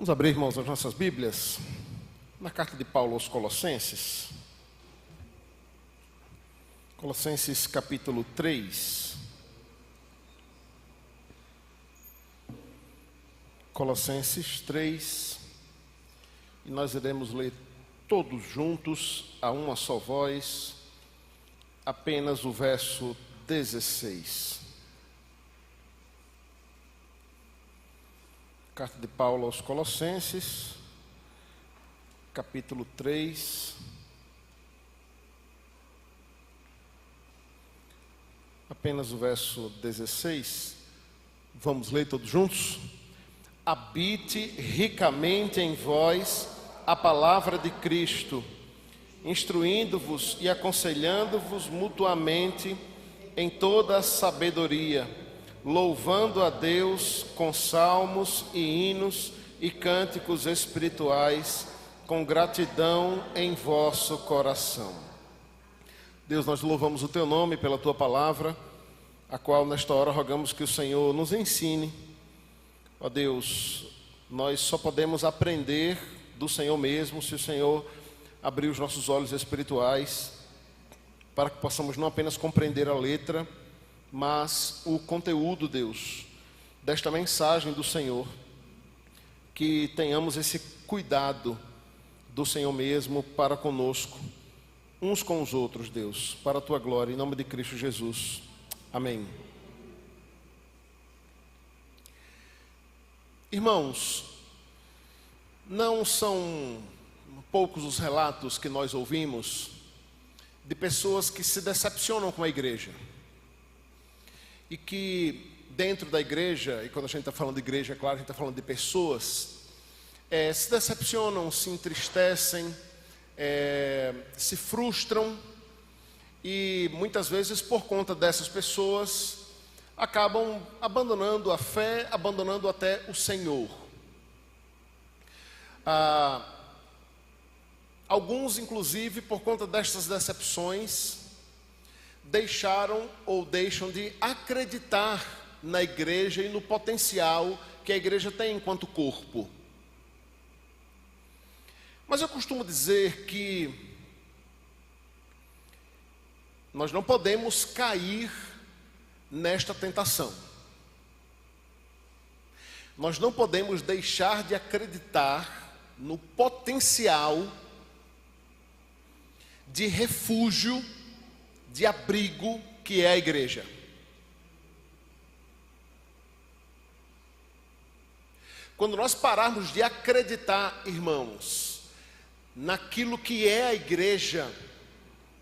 Vamos abrir, irmãos, as nossas Bíblias na carta de Paulo aos Colossenses. Colossenses capítulo 3. Colossenses 3. E nós iremos ler todos juntos, a uma só voz, apenas o verso 16. Carta de Paulo aos Colossenses, capítulo 3, apenas o verso 16. Vamos ler todos juntos? Habite ricamente em vós a palavra de Cristo, instruindo-vos e aconselhando-vos mutuamente em toda a sabedoria, louvando a Deus com salmos e hinos e cânticos espirituais, com gratidão em vosso coração. Deus, nós louvamos o Teu nome pela Tua palavra, a qual nesta hora rogamos que o Senhor nos ensine. Ó Deus, nós só podemos aprender do Senhor mesmo se o Senhor abrir os nossos olhos espirituais, para que possamos não apenas compreender a letra, mas o conteúdo, Deus, desta mensagem do Senhor, que tenhamos esse cuidado do Senhor mesmo para conosco, uns com os outros, Deus, para a Tua glória, em nome de Cristo Jesus. Amém. Irmãos, não são poucos os relatos que nós ouvimos de pessoas que se decepcionam com a igreja. E que dentro da igreja, e quando a gente está falando de igreja, é claro, a gente está falando de pessoas, se decepcionam, se entristecem, se frustram, e muitas vezes por conta dessas pessoas, acabam abandonando a fé, abandonando até o Senhor. Alguns, inclusive, por conta destas decepções, deixaram ou deixam de acreditar na igreja e no potencial que a igreja tem enquanto corpo. Mas eu costumo dizer que nós não podemos cair nesta tentação. Nós não podemos deixar de acreditar no potencial de refúgio, de abrigo que é a igreja. Quando nós pararmos de acreditar, irmãos, naquilo que é a igreja,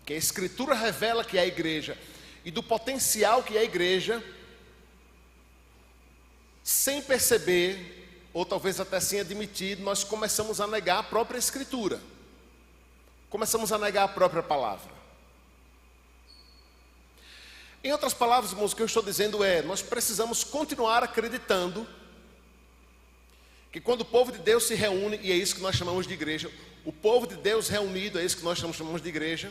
que a Escritura revela que é a igreja, e do potencial que é a igreja, sem perceber, ou talvez até sem admitir, nós começamos a negar a própria Escritura, começamos a negar a própria palavra. Em outras palavras, irmãos, o que eu estou dizendo é, nós precisamos continuar acreditando que quando o povo de Deus se reúne, e é isso que nós chamamos de igreja, o povo de Deus reunido, é isso que nós chamamos de igreja,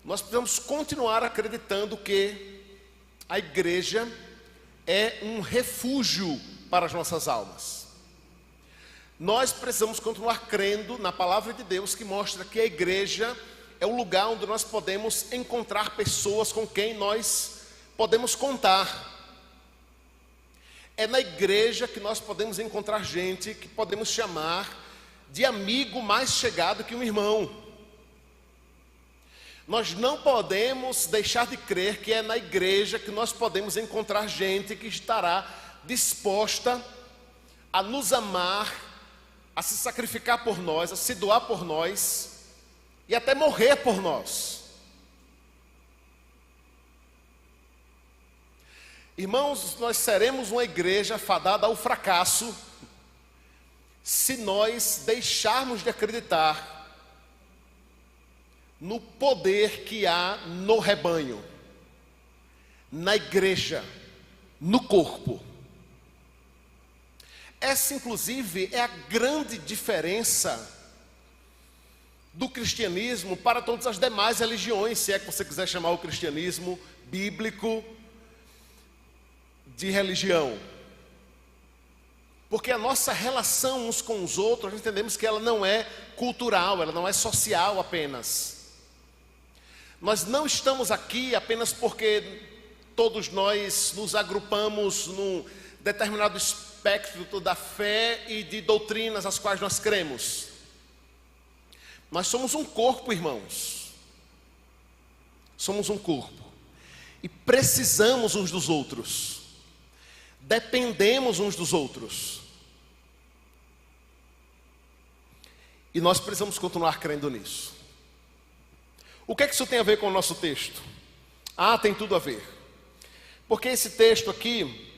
nós precisamos continuar acreditando que a igreja é um refúgio para as nossas almas. Nós precisamos continuar crendo na palavra de Deus, que mostra que a igreja é o lugar onde nós podemos encontrar pessoas com quem nós podemos contar. É na igreja que nós podemos encontrar gente que podemos chamar de amigo mais chegado que um irmão. Nós não podemos deixar de crer que é na igreja que nós podemos encontrar gente que estará disposta a nos amar, a se sacrificar por nós, a se doar por nós, e até morrer por nós. Irmãos, nós seremos uma igreja fadada ao fracasso se nós deixarmos de acreditar no poder que há no rebanho, na igreja, no corpo. Essa, inclusive, é a grande diferença do cristianismo para todas as demais religiões, se é que você quiser chamar o cristianismo bíblico de religião. Porque a nossa relação uns com os outros, nós entendemos que ela não é cultural, ela não é social apenas. Nós não estamos aqui apenas porque todos nós nos agrupamos num determinado espectro da fé e de doutrinas às quais nós cremos. Nós somos um corpo, irmãos. Somos um corpo. E precisamos uns dos outros. Dependemos uns dos outros. E nós precisamos continuar crendo nisso. O que é que isso tem a ver com o nosso texto? Tem tudo a ver. Porque esse texto aqui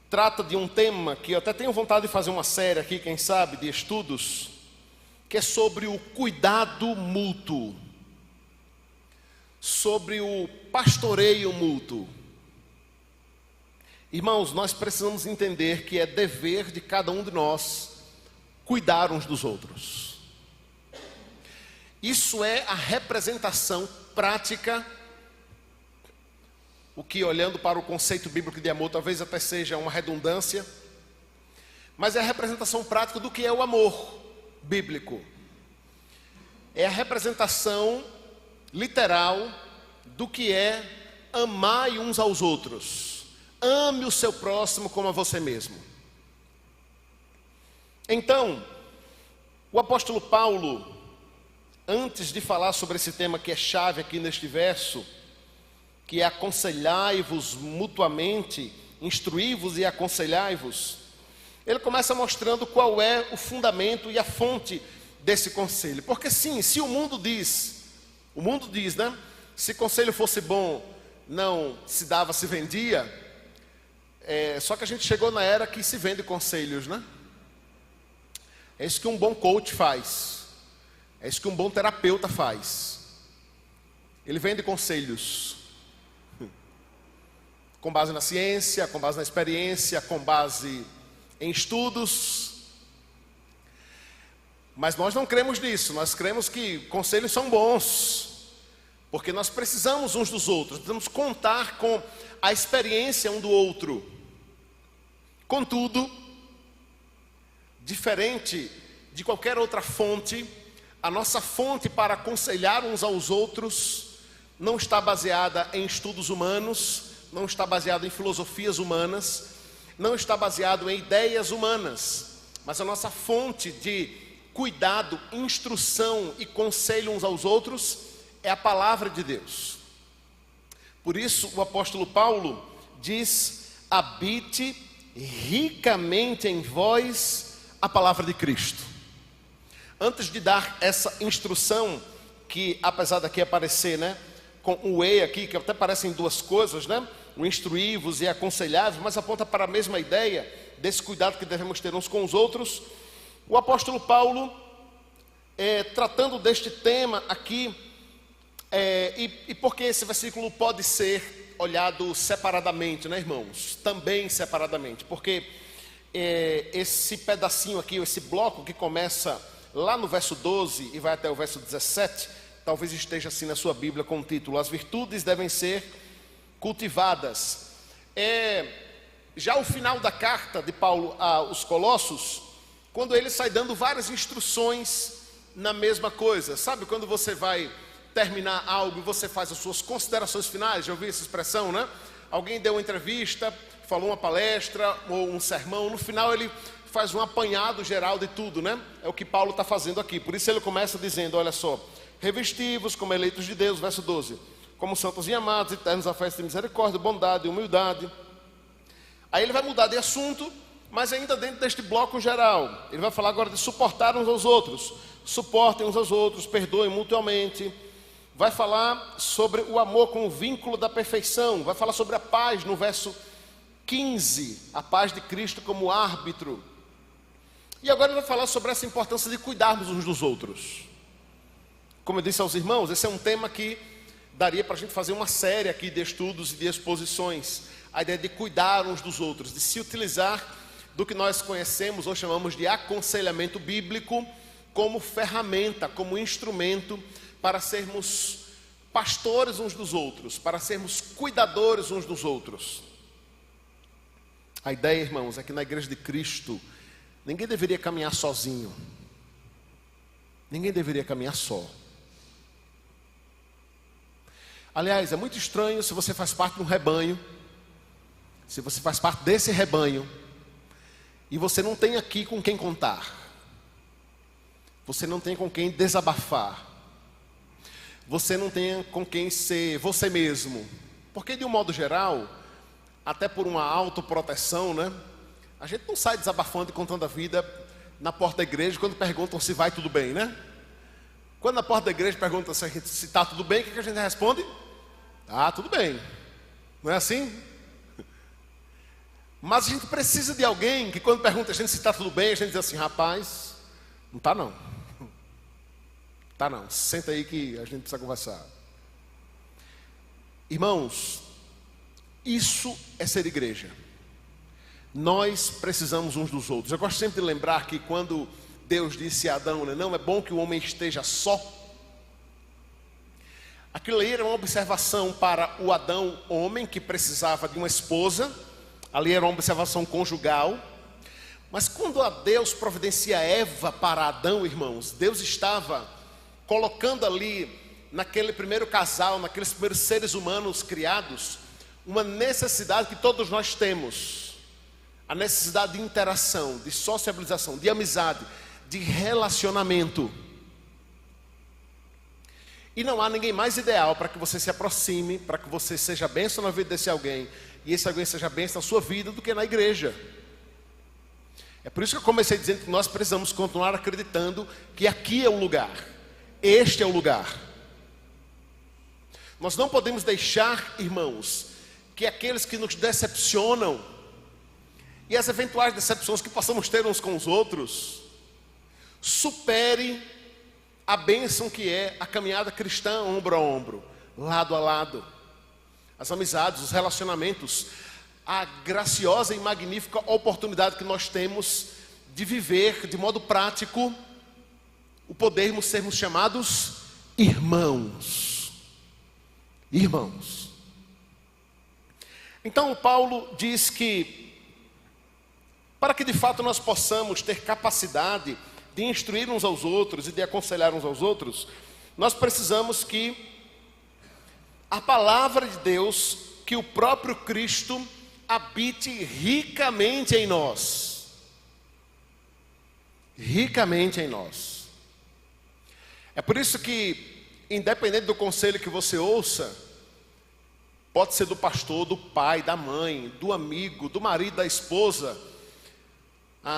trata de um tema que eu até tenho vontade de fazer uma série aqui, quem sabe, de estudos, que é sobre o cuidado mútuo, sobre o pastoreio mútuo. Irmãos, nós precisamos entender que é dever de cada um de nós cuidar uns dos outros. Isso é a representação prática, o que, olhando para o conceito bíblico de amor, talvez até seja uma redundância, mas é a representação prática do que é o amor bíblico. É a representação literal do que é amar uns aos outros. Ame o seu próximo como a você mesmo. Então, o apóstolo Paulo, antes de falar sobre esse tema que é chave aqui neste verso, que é aconselhai-vos mutuamente, instruí-vos e aconselhai-vos, ele começa mostrando qual é o fundamento e a fonte desse conselho. Porque sim, se o mundo diz, né? Se conselho fosse bom, não se dava, se vendia. Só que a gente chegou na era que se vende conselhos, né? É isso que um bom coach faz. É isso que um bom terapeuta faz. Ele vende conselhos. Com base na ciência, com base na experiência, com base em estudos. Mas nós não cremos nisso. Nós cremos que conselhos são bons. Porque nós precisamos uns dos outros. Precisamos contar com a experiência um do outro. Contudo, diferente de qualquer outra fonte, a nossa fonte para aconselhar uns aos outros não está baseada em estudos humanos, não está baseada em filosofias humanas, não está baseado em ideias humanas, mas a nossa fonte de cuidado, instrução e conselho uns aos outros é a palavra de Deus. Por isso o apóstolo Paulo diz: habite ricamente em vós a palavra de Cristo. Antes de dar essa instrução, que apesar daqui aparecer, né, com o E aqui, que até parecem duas coisas, né, o instruí-vos e aconselhar-vos, mas aponta para a mesma ideia, desse cuidado que devemos ter uns com os outros. O apóstolo Paulo, tratando deste tema aqui, e porque esse versículo pode ser olhado separadamente, né, irmãos? Também separadamente, porque esse pedacinho aqui, esse bloco que começa lá no verso 12 e vai até o verso 17, talvez esteja assim na sua Bíblia com o título: as virtudes devem ser cultivadas. Já o final da carta de Paulo aos Colossos, quando ele sai dando várias instruções na mesma coisa. Sabe quando você vai terminar algo e você faz as suas considerações finais? Já ouviu essa expressão, né? Alguém deu uma entrevista, falou uma palestra ou um sermão, no final ele faz um apanhado geral de tudo, né? É o que Paulo está fazendo aqui. Por isso ele começa dizendo, olha só: revesti-vos como eleitos de Deus, verso 12, como santos e amados, eternos a festa de misericórdia, bondade e humildade. Aí ele vai mudar de assunto, mas ainda dentro deste bloco geral. Ele vai falar agora de suportar uns aos outros. Suportem uns aos outros, perdoem mutuamente. Vai falar sobre o amor como vínculo da perfeição. Vai falar sobre a paz no verso 15, a paz de Cristo como árbitro. E agora ele vai falar sobre essa importância de cuidarmos uns dos outros. Como eu disse aos irmãos, esse é um tema que daria para a gente fazer uma série aqui de estudos e de exposições. A ideia de cuidar uns dos outros, de se utilizar do que nós conhecemos ou chamamos de aconselhamento bíblico como ferramenta, como instrumento para sermos pastores uns dos outros, para sermos cuidadores uns dos outros. A ideia, irmãos, é que na igreja de Cristo, ninguém deveria caminhar sozinho. Ninguém deveria caminhar só. Aliás, é muito estranho se você faz parte de um rebanho, se você faz parte desse rebanho, e você não tem aqui com quem contar. Você não tem com quem desabafar. Você não tem com quem ser você mesmo. Porque, de um modo geral, até por uma autoproteção, né? A gente não sai desabafando e contando a vida na porta da igreja quando perguntam se vai tudo bem, né? Quando na porta da igreja perguntam se está tudo bem, o que a gente responde? Ah, tudo bem. Não é assim? Mas a gente precisa de alguém que quando pergunta a gente se está tudo bem, a gente diz assim, rapaz, não está não. Tá não, senta aí que a gente precisa conversar. Irmãos, isso é ser igreja. Nós precisamos uns dos outros. Eu gosto sempre de lembrar que quando Deus disse a Adão, né, não é bom que o homem esteja só. Aquilo aí era uma observação para o Adão homem que precisava de uma esposa. Ali era uma observação conjugal. Mas quando a Deus providencia Eva para Adão, irmãos, Deus estava colocando ali, naquele primeiro casal, naqueles primeiros seres humanos criados, uma necessidade que todos nós temos. A necessidade de interação, de sociabilização, de amizade, de relacionamento. E não há ninguém mais ideal para que você se aproxime, para que você seja bênção na vida desse alguém, e esse alguém seja bênção na sua vida, do que na igreja. É por isso que eu comecei dizendo que nós precisamos continuar acreditando que aqui é o lugar. Este é o lugar. Nós não podemos deixar, irmãos, que aqueles que nos decepcionam e as eventuais decepções que possamos ter uns com os outros supere a bênção que é a caminhada cristã ombro a ombro, lado a lado. As amizades, os relacionamentos, a graciosa e magnífica oportunidade que nós temos de viver de modo prático o podermos sermos chamados irmãos. Irmãos. Então Paulo diz que para que de fato nós possamos ter capacidade de instruir uns aos outros e de aconselhar uns aos outros, nós precisamos que a palavra de Deus, que o próprio Cristo habite ricamente em nós. Ricamente em nós. É por isso que, independente do conselho que você ouça, pode ser do pastor, do pai, da mãe, do amigo, do marido, da esposa,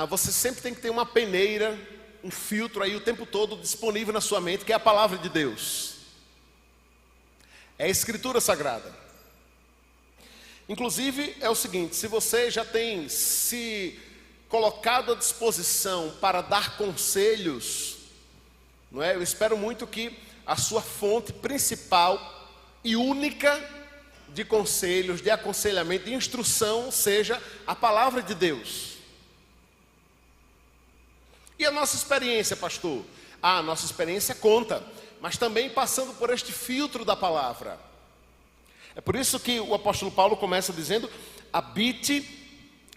você sempre tem que ter uma peneira, um filtro aí o tempo todo disponível na sua mente, que é a palavra de Deus. É a Escritura Sagrada. Inclusive, é o seguinte, se você já tem se colocado à disposição para dar conselhos, não é? Eu espero muito que a sua fonte principal e única de conselhos, de aconselhamento, de instrução seja a palavra de Deus. E a nossa experiência, pastor? A nossa experiência conta, mas também passando por este filtro da palavra. É por isso que o apóstolo Paulo começa dizendo: habite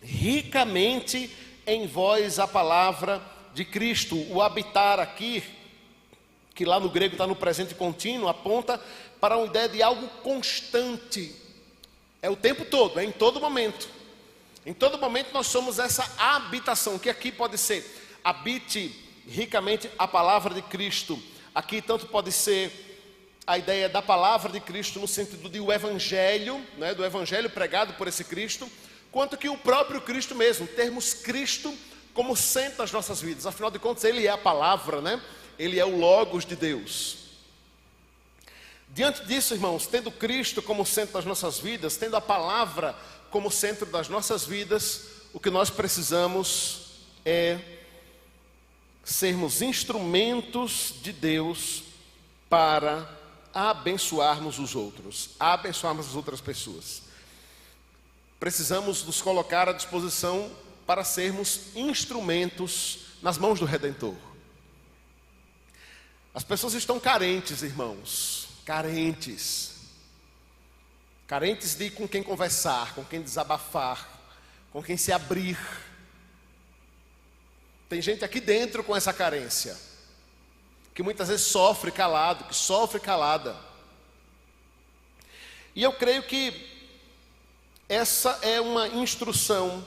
ricamente em vós a palavra de Cristo. O habitar aqui, que lá no grego está no presente contínuo, aponta para uma ideia de algo constante. É o tempo todo, é em todo momento. Em todo momento nós somos essa habitação, que aqui pode ser: habite ricamente a palavra de Cristo. Aqui tanto pode ser a ideia da palavra de Cristo no sentido de o evangelho, né, do evangelho pregado por esse Cristo, quanto que o próprio Cristo mesmo, termos Cristo como centro das nossas vidas. Afinal de contas, Ele é a palavra, né? Ele é o Logos de Deus. Diante disso, irmãos, tendo Cristo como centro das nossas vidas, tendo a palavra como centro das nossas vidas, o que nós precisamos é sermos instrumentos de Deus para abençoarmos os outros, abençoarmos as outras pessoas. Precisamos nos colocar à disposição para sermos instrumentos nas mãos do Redentor. As pessoas estão carentes, irmãos, carentes de com quem conversar, com quem desabafar, com quem se abrir. Tem gente aqui dentro com essa carência, que muitas vezes sofre calado, que sofre calada. E eu creio que essa é uma instrução,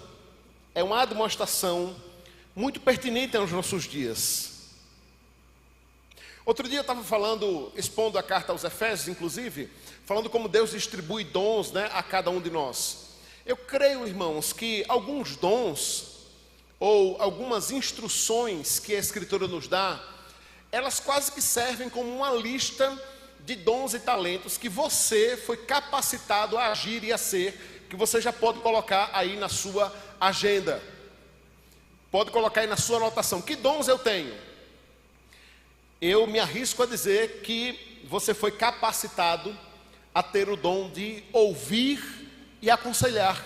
é uma admoestação muito pertinente aos nossos dias. Outro dia eu estava falando, expondo a carta aos Efésios, inclusive, falando como Deus distribui dons, né, a cada um de nós. Eu creio, irmãos, que alguns dons ou algumas instruções que a Escritura nos dá, elas quase que servem como uma lista de dons e talentos que você foi capacitado a agir e a ser, que você já pode colocar aí na sua agenda, pode colocar aí na sua anotação. Que dons eu tenho? Eu me arrisco a dizer que você foi capacitado a ter o dom de ouvir e aconselhar.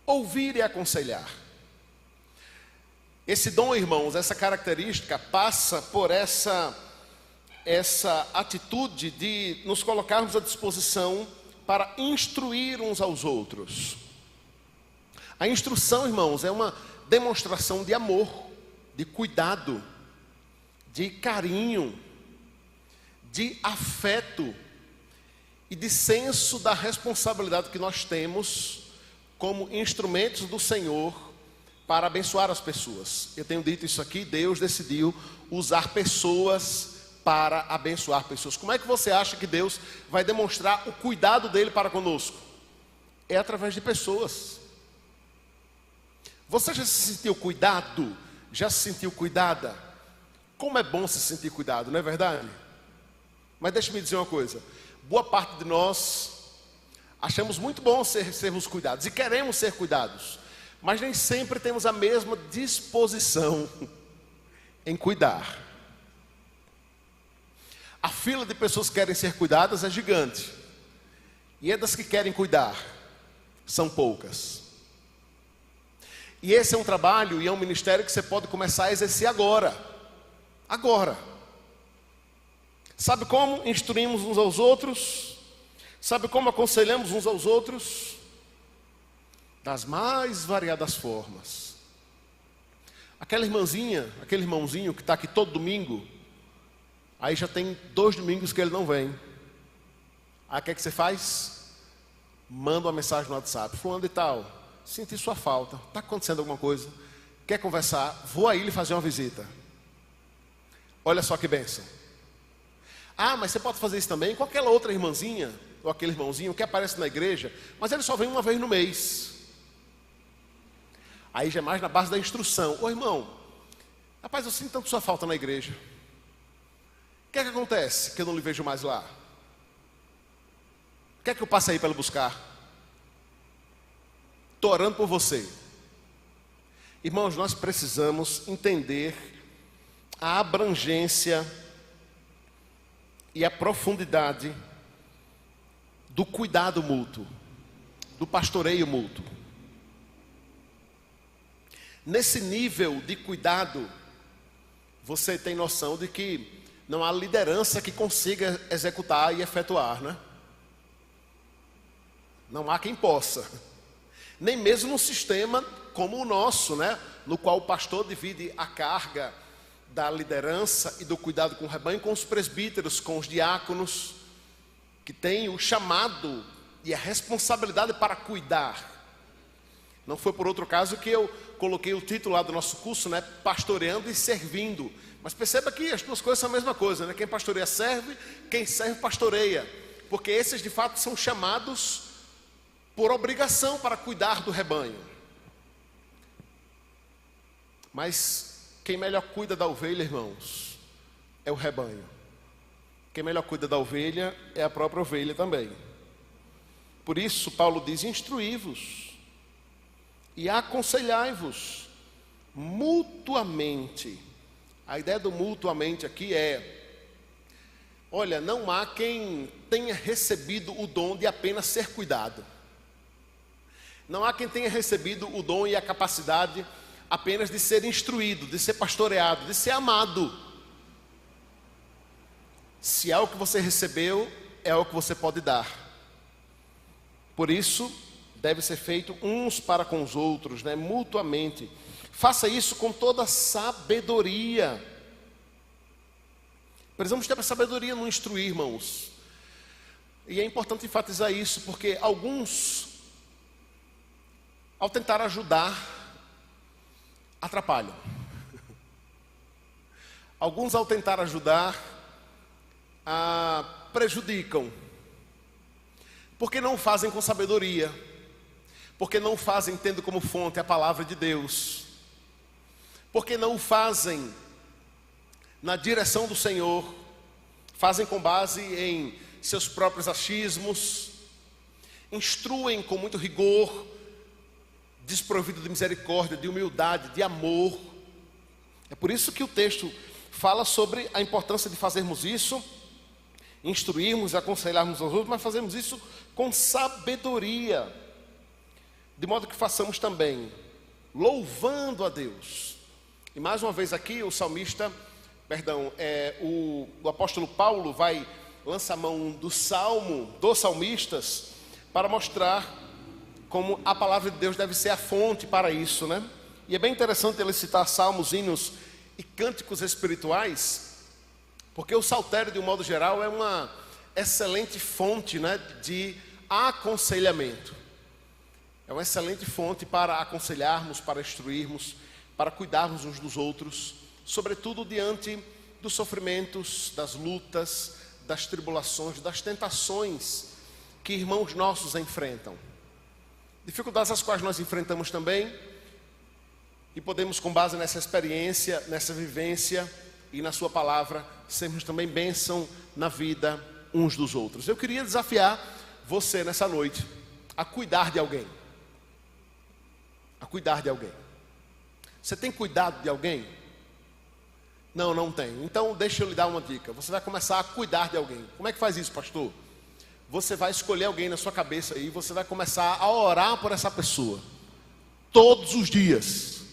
Ouvir e aconselhar. Esse dom, irmãos, essa característica passa por essa atitude de nos colocarmos à disposição para instruir uns aos outros. A instrução, irmãos, é uma demonstração de amor, de cuidado, de carinho, de afeto e de senso da responsabilidade que nós temos como instrumentos do Senhor para abençoar as pessoas. Eu tenho dito isso aqui, Deus decidiu usar pessoas para abençoar pessoas. Como é que você acha que Deus vai demonstrar o cuidado dele para conosco? É através de pessoas. Você já se sentiu cuidado? Já se sentiu cuidada? Como é bom se sentir cuidado, não é verdade? Mas deixe-me dizer uma coisa. Boa parte de nós achamos muito bom sermos cuidados e queremos ser cuidados, mas nem sempre temos a mesma disposição em cuidar. A fila de pessoas que querem ser cuidadas é gigante, e é das que querem cuidar são poucas. E esse é um trabalho e é um ministério que você pode começar a exercer agora. Agora. Sabe como instruímos uns aos outros? Sabe como aconselhamos uns aos outros? Das mais variadas formas. Aquela irmãzinha, aquele irmãozinho que está aqui todo domingo, aí já tem 2 domingos que ele não vem. Aí o que é que você faz? Manda uma mensagem no WhatsApp. Fulano de tal, senti sua falta, está acontecendo alguma coisa? Quer conversar? Vou aí lhe fazer uma visita. Olha só que bênção. Ah, mas você pode fazer isso também com aquela outra irmãzinha, ou aquele irmãozinho que aparece na igreja, mas ele só vem uma vez no mês. Aí já é mais na base da instrução. Ô irmão, rapaz, eu sinto tanto sua falta na igreja. O que é que acontece que eu não lhe vejo mais lá? O que é que eu passo aí para ele buscar? Estou orando por você. Irmãos, nós precisamos entender a abrangência e a profundidade do cuidado mútuo, do pastoreio mútuo. Nesse nível de cuidado, você tem noção de que não há liderança que consiga executar e efetuar, né? Não há quem possa. Nem mesmo num sistema como o nosso, né? No qual o pastor divide a carga da liderança e do cuidado com o rebanho com os presbíteros, com os diáconos, que têm o chamado e a responsabilidade para cuidar. Não foi por outro caso que eu coloquei o título lá do nosso curso, né? Pastoreando e servindo. Mas perceba que as duas coisas são a mesma coisa, né? Quem pastoreia serve, quem serve pastoreia. Porque esses de fato são chamados por obrigação para cuidar do rebanho. Mas quem melhor cuida da ovelha, irmãos, é o rebanho. Quem melhor cuida da ovelha é a própria ovelha também. Por isso Paulo diz: instruí-vos e aconselhai-vos mutuamente. A ideia do mutuamente aqui é: olha, não há quem tenha recebido o dom de apenas ser cuidado. Não há quem tenha recebido o dom e a capacidade apenas de ser instruído, de ser pastoreado, de ser amado. Se é o que você recebeu, é o que você pode dar. Por isso, deve ser feito uns para com os outros, né? Mutuamente. Faça isso com toda sabedoria. Precisamos ter a sabedoria no instruir, irmãos. E é importante enfatizar isso, porque alguns, ao tentar ajudar, atrapalham. Alguns, ao tentar ajudar, prejudicam. Porque não o fazem com sabedoria. Porque não o fazem tendo como fonte a palavra de Deus. Porque não o fazem na direção do Senhor. Fazem com base em seus próprios achismos. Instruem com muito rigor, desprovido de misericórdia, de humildade, de amor. É por isso que o texto fala sobre a importância de fazermos isso, instruirmos, aconselharmos aos outros, mas fazermos isso com sabedoria, de modo que façamos também louvando a Deus. E mais uma vez aqui o apóstolo Paulo vai lançar mão do salmo dos salmistas para mostrar como a palavra de Deus deve ser a fonte para isso, né? E é bem interessante ele citar salmos, hinos e cânticos espirituais, porque o saltério, de um modo geral, é uma excelente fonte, né, de aconselhamento. É uma excelente fonte para aconselharmos, para instruirmos, para cuidarmos uns dos outros, sobretudo diante dos sofrimentos, das lutas, das tribulações, das tentações que irmãos nossos enfrentam. Dificuldades as quais nós enfrentamos também, e podemos, com base nessa experiência, nessa vivência e na sua palavra, sermos também bênção na vida uns dos outros. Eu queria desafiar você nessa noite a cuidar de alguém. A cuidar de alguém. Você tem cuidado de alguém? Não, não tem. Então deixa eu lhe dar uma dica. Você vai começar a cuidar de alguém. Como é que faz isso, pastor? Você vai escolher alguém na sua cabeça e você vai começar a orar por essa pessoa. Todos os dias.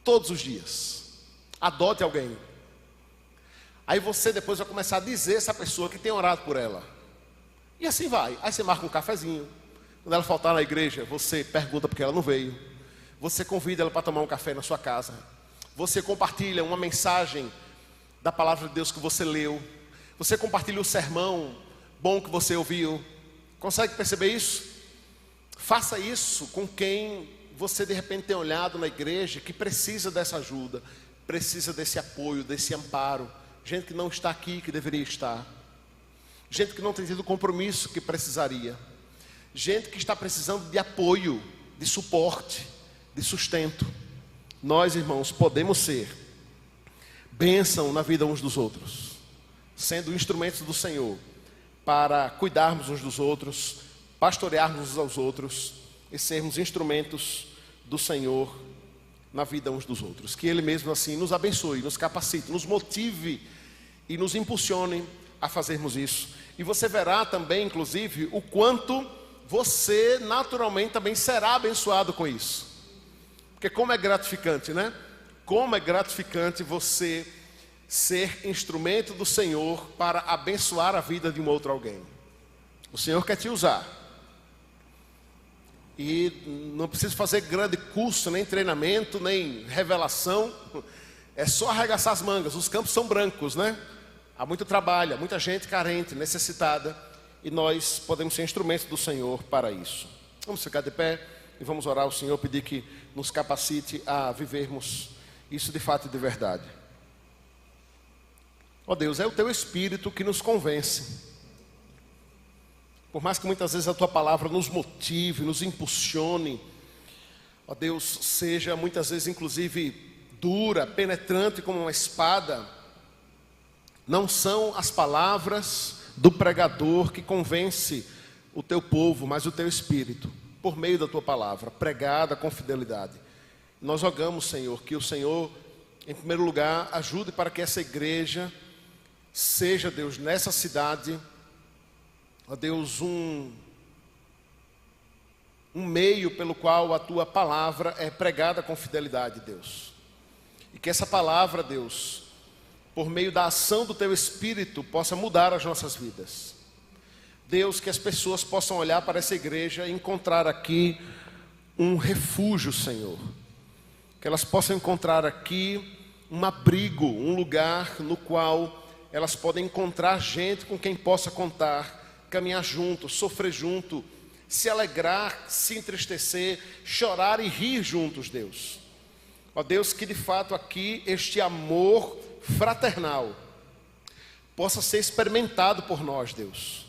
Todos os dias. Adote alguém. Aí você depois vai começar a dizer a essa pessoa que tem orado por ela. E assim vai. Aí você marca um cafezinho. Quando ela faltar na igreja, você pergunta porque ela não veio. Você convida ela para tomar um café na sua casa. Você compartilha uma mensagem da palavra de Deus que você leu. Você compartilha o sermão bom que você ouviu. Consegue perceber isso? Faça isso com quem você de repente tem olhado na igreja, que precisa dessa ajuda, precisa desse apoio, desse amparo. Gente que não está aqui, que deveria estar. Gente que não tem tido o compromisso que precisaria. Gente que está precisando de apoio, de suporte, de sustento. Nós, irmãos, podemos ser bênção na vida uns dos outros, sendo instrumentos do Senhor para cuidarmos uns dos outros, pastorearmos uns aos outros e sermos instrumentos do Senhor na vida uns dos outros. Que Ele mesmo assim nos abençoe, nos capacite, nos motive e nos impulsione a fazermos isso. E você verá também, inclusive, o quanto você naturalmente também será abençoado com isso. Porque como é gratificante, né? Como é gratificante você ser instrumento do Senhor para abençoar a vida de um outro alguém. O Senhor quer te usar. E não precisa fazer grande curso, nem treinamento, nem revelação. É só arregaçar as mangas. Os campos são brancos, né? Há muito trabalho, há muita gente carente, necessitada. E nós podemos ser instrumentos do Senhor para isso. Vamos ficar de pé e vamos orar ao Senhor, pedir que nos capacite a vivermos isso de fato e de verdade. Ó Deus, é o Teu Espírito que nos convence. Por mais que muitas vezes a Tua palavra nos motive, nos impulsione, ó Deus, seja muitas vezes inclusive dura, penetrante como uma espada, não são as palavras do pregador que convence o Teu povo, mas o Teu Espírito, por meio da Tua palavra, pregada com fidelidade. Nós rogamos, Senhor, que o Senhor, em primeiro lugar, ajude para que essa igreja seja, Deus, nessa cidade, ó Deus, um meio pelo qual a Tua palavra é pregada com fidelidade, Deus. E que essa palavra, Deus, por meio da ação do Teu Espírito, possa mudar as nossas vidas. Deus, que as pessoas possam olhar para essa igreja e encontrar aqui um refúgio, Senhor. Que elas possam encontrar aqui um abrigo, um lugar no qual elas podem encontrar gente com quem possa contar, caminhar junto, sofrer junto, se alegrar, se entristecer, chorar e rir juntos, Deus. Ó Deus, que de fato aqui este amor fraternal possa ser experimentado por nós, Deus.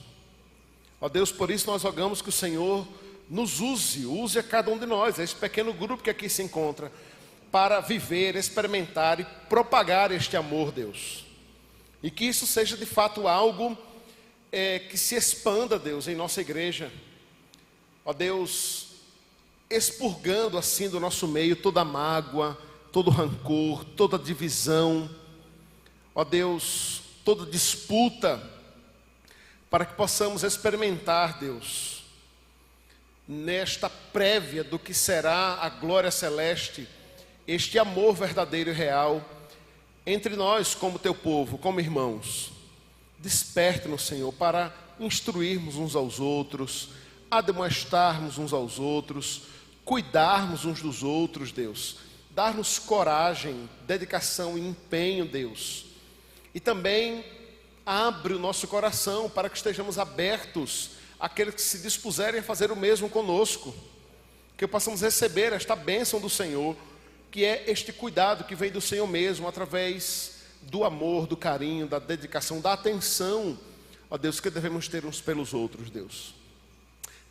Ó Deus, por isso nós rogamos que o Senhor nos use a cada um de nós, esse pequeno grupo que aqui se encontra, para viver, experimentar e propagar este amor, Deus. E que isso seja de fato algo que se expanda, Deus, em nossa igreja. Ó Deus, expurgando assim do nosso meio toda mágoa, todo rancor, toda divisão. Ó Deus, toda disputa, para que possamos experimentar, Deus, nesta prévia do que será a glória celeste, este amor verdadeiro e real entre nós como teu povo, como irmãos. Desperte-nos, Senhor, para instruirmos uns aos outros, admoestarmos uns aos outros, cuidarmos uns dos outros, Deus. Dar-nos coragem, dedicação e empenho, Deus. E também abre o nosso coração para que estejamos abertos àqueles que se dispuserem a fazer o mesmo conosco. Que possamos receber esta bênção do Senhor, que é este cuidado que vem do Senhor mesmo, através do amor, do carinho, da dedicação, da atenção, ó Deus, que devemos ter uns pelos outros, Deus.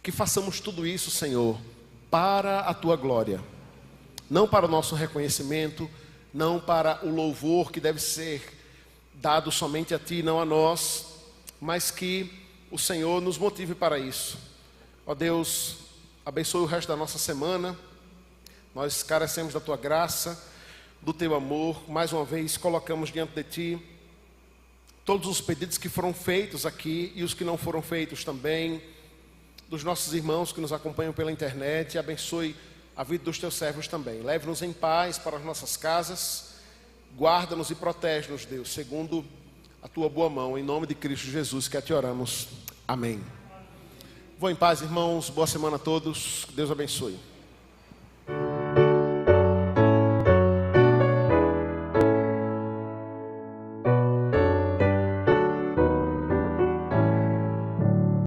Que façamos tudo isso, Senhor, para a Tua glória. Não para o nosso reconhecimento, não para o louvor que deve ser dado somente a Ti, não a nós, mas que o Senhor nos motive para isso. Ó Deus, abençoe o resto da nossa semana. Nós carecemos da Tua graça, do Teu amor. Mais uma vez colocamos diante de Ti todos os pedidos que foram feitos aqui e os que não foram feitos também, dos nossos irmãos que nos acompanham pela internet. Abençoe a vida dos Teus servos também. Leve-nos em paz para as nossas casas. Guarda-nos e protege-nos, Deus, segundo a Tua boa mão. Em nome de Cristo Jesus que a Te oramos. Amém. Vou em paz, irmãos. Boa semana a todos. Que Deus abençoe.